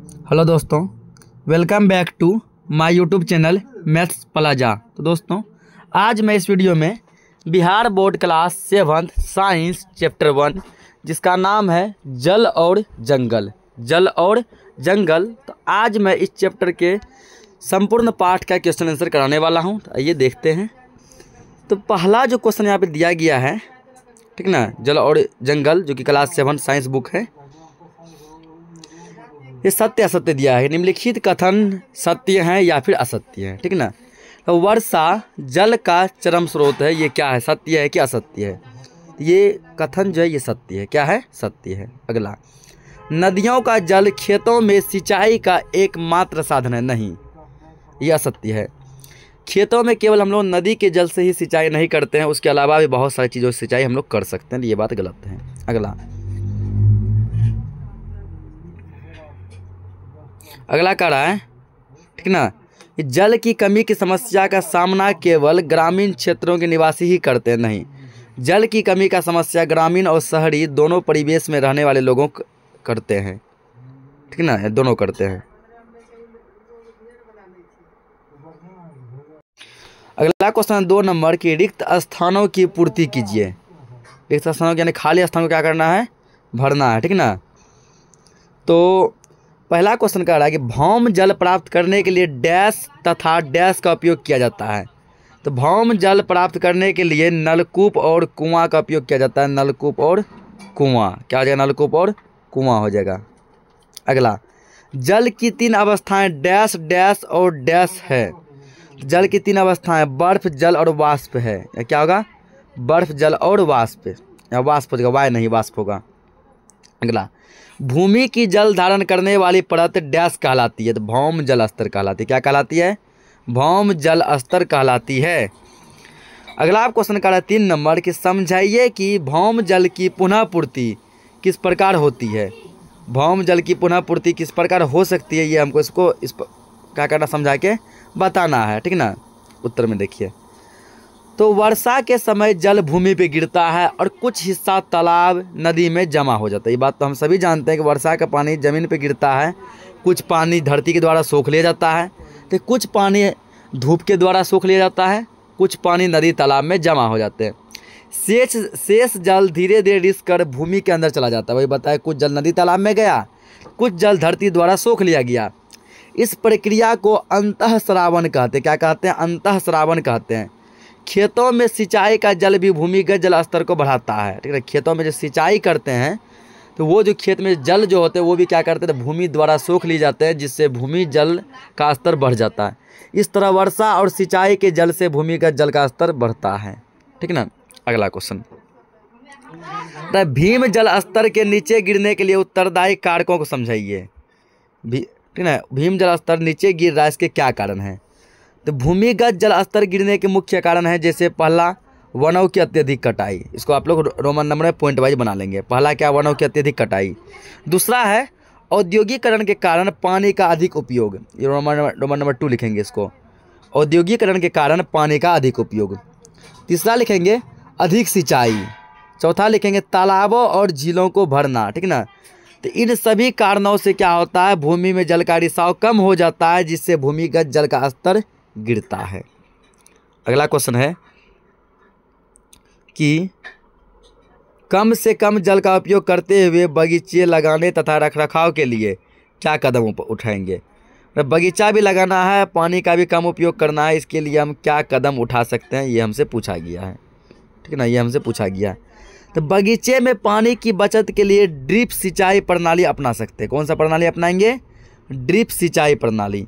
Hello दोस्तों, welcome back to my YouTube channel maths plaza. तो दोस्तों, आज मैं इस वीडियो में Bihar board class 7 science chapter 1 जिसका नाम है जल और जंगल। तो आज मैं इस चैप्टर के संपूर्ण पाठ का क्वेश्चन आंसर कराने वाला हूं। तो आइए देखते हैं। तो पहला जो क्वेश्चन यहाँ पे दिया गया है, ठीक ना, जल और जंगल, जो कि क्लास 7 साइंस बुक है। ये सत्य असत्य दिया है, निम्नलिखित कथन सत्य है या फिर असत्य है, ठीक ना। तो वर्षा जल का चरम स्रोत है, ये क्या है, सत्य है कि असत्य है? ये कथन जो है ये सत्य है। क्या है? सत्य है। अगला, नदियों का जल खेतों में सिंचाई का एकमात्र साधन है, नहीं, ये असत्य है। खेतों में केवल हम लोग नदी के जल से ही सिंचाई नहीं करते हैं, उसके अलावा भी बहुत सारी चीज़ों से सिंचाई हम लोग कर सकते हैं, ये बात गलत है। अगला कह रहा है, ठीक ना, जल की कमी की समस्या का सामना केवल ग्रामीण क्षेत्रों के निवासी ही करते हैं, नहीं, जल की कमी का समस्या ग्रामीण और शहरी दोनों परिवेश में रहने वाले लोगों करते हैं, ठीक ना, दोनों करते हैं। अगला क्वेश्चन 2 नंबर की रिक्त स्थानों की पूर्ति कीजिए। रिक्त स्थानों यानी खाली स्थानों को क्या करना है? भरना है, ठीक ना। तो पहला क्वेश्चन कह रहा है कि भौम जल प्राप्त करने के लिए डैश तथा डैश का उपयोग किया जाता है। तो भौम जल प्राप्त करने के लिए नलकूप और कुआं का उपयोग किया जाता है। नलकूप और कुआं, क्या हो जाएगा? नलकूप और कुआं हो जाएगा। अगला, जल की 3 अवस्थाएं डैश डैश और डैश है। जल की 3 अवस्थाएं बर्फ, जल और वाष्प है। या क्या होगा? बर्फ, जल और वाष्प, या वाष्प हो जाएगा, वाय नहीं वाष्प होगा। अगला, भूमि की जल धारण करने वाली परत डैश कहलाती है। तो भौम जल स्तर कहलाती है। क्या कहलाती है? भौम जल स्तर कहलाती है। अगला आप क्वेश्चन कर रहा है 3 नंबर की, समझाइए कि भौम जल की पुनः पूर्ति किस प्रकार होती है। भौम जल की पुनः पूर्ति किस प्रकार हो सकती है, ये हमको इसको क्या करना, समझा के बताना है, ठीक ना। उत्तर में देखिए, तो वर्षा के समय जल भूमि पे गिरता है और कुछ हिस्सा तालाब, नदी में जमा हो जाता है। ये बात तो हम सभी जानते हैं कि वर्षा का पानी ज़मीन पे गिरता है, कुछ पानी धरती के द्वारा सोख लिया जाता है, तो कुछ पानी धूप के द्वारा सोख लिया जाता है, कुछ पानी नदी तालाब में जमा हो जाते हैं। शेष जल धीरे धीरे रिस कर भूमि के अंदर चला जाता है। वही बताया, कुछ जल नदी तालाब में गया, कुछ जल धरती द्वारा सोख लिया गया। इस प्रक्रिया को अंतःस्रावन कहते हैं। क्या कहते हैं? अंतःस्रावन कहते हैं। खेतों में सिंचाई का जल भी भूमिगत जल स्तर को बढ़ाता है, ठीक है। खेतों में जो सिंचाई करते हैं तो वो जो खेत में जल जो होते हैं वो भी क्या करते हैं? भूमि द्वारा सोख लिए जाते हैं, जिससे भूमि जल का स्तर बढ़ जाता है। इस तरह वर्षा और सिंचाई के जल से भूमिगत जल का स्तर बढ़ता है, ठीक ना। अगला क्वेश्चन, भीम जल स्तर के नीचे गिरने के लिए उत्तरदायी कारकों को समझाइए। ठीक है, भीम जल स्तर नीचे गिर रहा है, इसके क्या कारण है? तो भूमिगत जल स्तर गिरने के मुख्य कारण है, जैसे पहला वनों की अत्यधिक कटाई। इसको आप लोग रोमन नंबर में पॉइंट वाइज बना लेंगे। पहला क्या? वनों की अत्यधिक कटाई। दूसरा है औद्योगिकरण के कारण पानी का अधिक उपयोग। ये रोमन नंबर 2 लिखेंगे इसको, औद्योगिकरण के कारण पानी का अधिक उपयोग। तीसरा लिखेंगे अधिक सिंचाई। चौथा लिखेंगे तालाबों और झीलों को भरना, ठीक ना। तो इन सभी कारणों से क्या होता है? भूमि में जल का रिसाव कम हो जाता है, जिससे भूमिगत जल का स्तर गिरता है। अगला क्वेश्चन है कि कम से कम जल का उपयोग करते हुए बगीचे लगाने तथा रखरखाव के लिए क्या कदम उठाएंगे। बगीचा भी लगाना है, पानी का भी कम उपयोग करना है, इसके लिए हम क्या कदम उठा सकते हैं, ये हमसे पूछा गया है, ठीक है ना। ये हमसे पूछा गया है। तो बगीचे में पानी की बचत के लिए ड्रिप सिंचाई प्रणाली अपना सकते हैं। कौन सा प्रणाली अपनाएंगे? ड्रिप सिंचाई प्रणाली।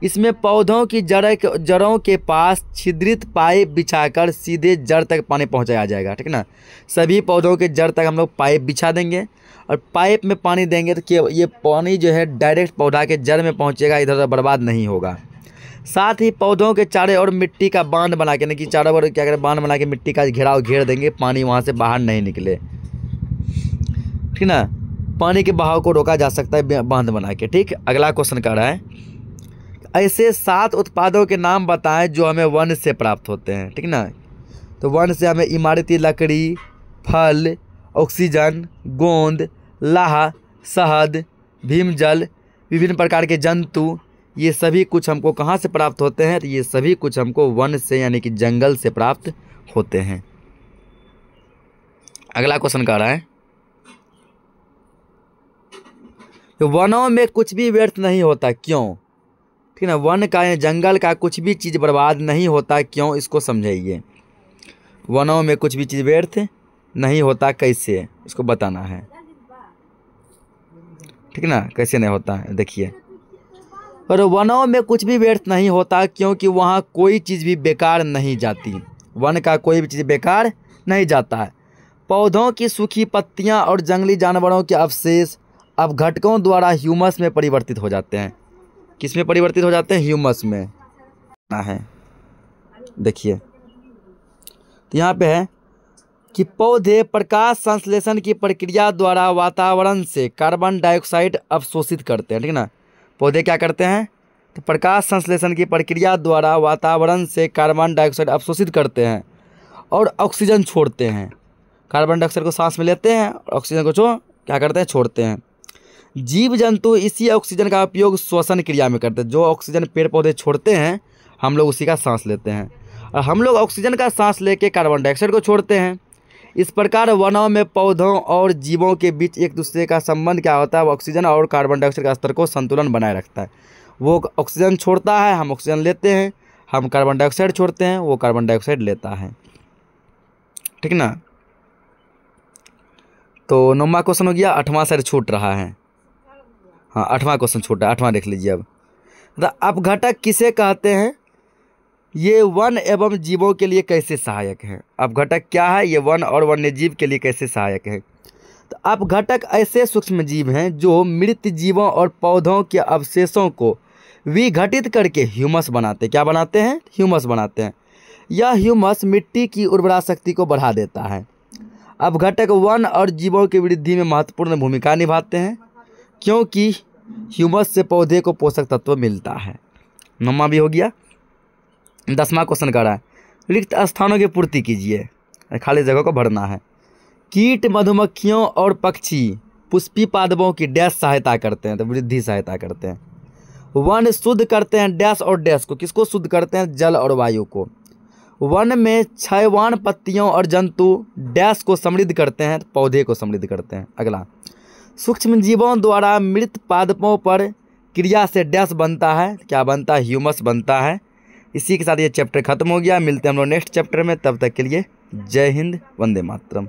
इसमें पौधों की जड़ों के पास छिद्रित पाइप बिछाकर सीधे जड़ तक पानी पहुंचाया जाएगा, ठीक ना। सभी पौधों के जड़ तक हम लोग पाइप बिछा देंगे और पाइप में पानी देंगे, तो ये पानी जो है डायरेक्ट पौधा के जड़ में पहुंचेगा, इधर उधर बर्बाद नहीं होगा। साथ ही पौधों के चारों ओर मिट्टी का बांध बना के, कि चारों ओर क्या करें, बांध बना के मिट्टी का घेराव घेर देंगे, पानी वहाँ से बाहर नहीं निकले, ठीक ना। पानी के बहाव को रोका जा सकता है बांध बना के, ठीक। अगला क्वेश्चन कह रहा है, ऐसे 7 उत्पादों के नाम बताएं जो हमें वन से प्राप्त होते हैं, ठीक ना। तो वन से हमें इमारती लकड़ी, फल, ऑक्सीजन, गोंद, लाह, शहद, भीमजल, विभिन्न प्रकार के जंतु, ये सभी कुछ हमको कहाँ से प्राप्त होते हैं? तो ये सभी कुछ हमको वन से यानी कि जंगल से प्राप्त होते हैं। अगला क्वेश्चन कह रहा है तो वनों में कुछ भी व्यर्थ नहीं होता, क्यों? ठीक है ना, वन का या जंगल का कुछ भी चीज़ बर्बाद नहीं होता, क्यों? इसको समझाइए। वनों में कुछ भी चीज़ व्यर्थ नहीं होता, कैसे? इसको बताना है। ठीक है ना, कैसे नहीं होता है देखिए। और वनों में कुछ भी व्यर्थ नहीं होता क्योंकि वहाँ कोई चीज़ भी बेकार नहीं जाती। वन का कोई भी चीज़ बेकार नहीं जाता है। पौधों की सूखी पत्तियाँ और जंगली जानवरों के अवशेष अपघटकों द्वारा ह्यूमस में परिवर्तित हो जाते हैं। किस में परिवर्तित हो जाते हैं? ह्यूमस में है। देखिए तो यहाँ पे है कि पौधे प्रकाश संश्लेषण की प्रक्रिया द्वारा वातावरण से कार्बन डाइऑक्साइड अवशोषित करते हैं। ठीक है ना, पौधे क्या करते हैं? तो प्रकाश संश्लेषण की प्रक्रिया द्वारा वातावरण से कार्बन डाइऑक्साइड अवशोषित करते हैं और ऑक्सीजन छोड़ते हैं। कार्बन डाइऑक्साइड को सांस में लेते हैं और ऑक्सीजन को क्या करते हैं? छोड़ते हैं। जीव जंतु इसी ऑक्सीजन का उपयोग श्वसन क्रिया में करते हैं। जो ऑक्सीजन पेड़ पौधे छोड़ते हैं हम लोग उसी का सांस लेते हैं, और हम लोग ऑक्सीजन का सांस लेके कार्बन डाइऑक्साइड को छोड़ते हैं। इस प्रकार वनों में पौधों और जीवों के बीच एक दूसरे का संबंध क्या होता है? वो ऑक्सीजन और कार्बन डाइऑक्साइड का स्तर को संतुलन बनाए रखता है। वो ऑक्सीजन छोड़ता है, हम ऑक्सीजन लेते हैं, हम कार्बन डाइऑक्साइड छोड़ते हैं, वो कार्बन डाइऑक्साइड लेता है। ठीक ना, तो 9वां क्वेश्चन हो गया। 8वां सर छूट रहा है। हाँ 8वां क्वेश्चन छूटा, 8वां देख लीजिए अब। अपघटक किसे कहते हैं? ये वन एवं जीवों के लिए कैसे सहायक है? अपघटक क्या है? ये वन और वन्य जीव के लिए कैसे सहायक है? तो अपघटक ऐसे सूक्ष्म जीव हैं जो मृत जीवों और पौधों के अवशेषों को विघटित करके ह्यूमस बनाते हैं। क्या बनाते हैं? ह्यूमस बनाते हैं। यह ह्यूमस मिट्टी की उर्वरा शक्ति को बढ़ा देता है। अपघटक वन और जीवों की वृद्धि में महत्वपूर्ण भूमिका निभाते हैं क्योंकि ह्यूमस से पौधे को पोषक तत्व मिलता है। 9वां भी हो गया। 10वां क्वेश्चन कर रहा है रिक्त स्थानों की पूर्ति कीजिए, खाली जगह को भरना है। कीट, मधुमक्खियों और पक्षी पुष्पी पादपों की डैश सहायता करते हैं, तो वृद्धि सहायता करते हैं। वन शुद्ध करते हैं डैश और डैश को। किसको शुद्ध करते हैं? जल और वायु को। वन में क्षयवान पत्तियों और जंतु डैश को समृद्ध करते हैं, पौधे को समृद्ध करते हैं। अगला, सूक्ष्म जीवों द्वारा मृत पादपों पर क्रिया से डैश बनता है। क्या बनता है? ह्यूमस बनता है। इसी के साथ ये चैप्टर खत्म हो गया। मिलते हैं हम लोग नेक्स्ट चैप्टर में, तब तक के लिए जय हिंद, वंदे मातरम।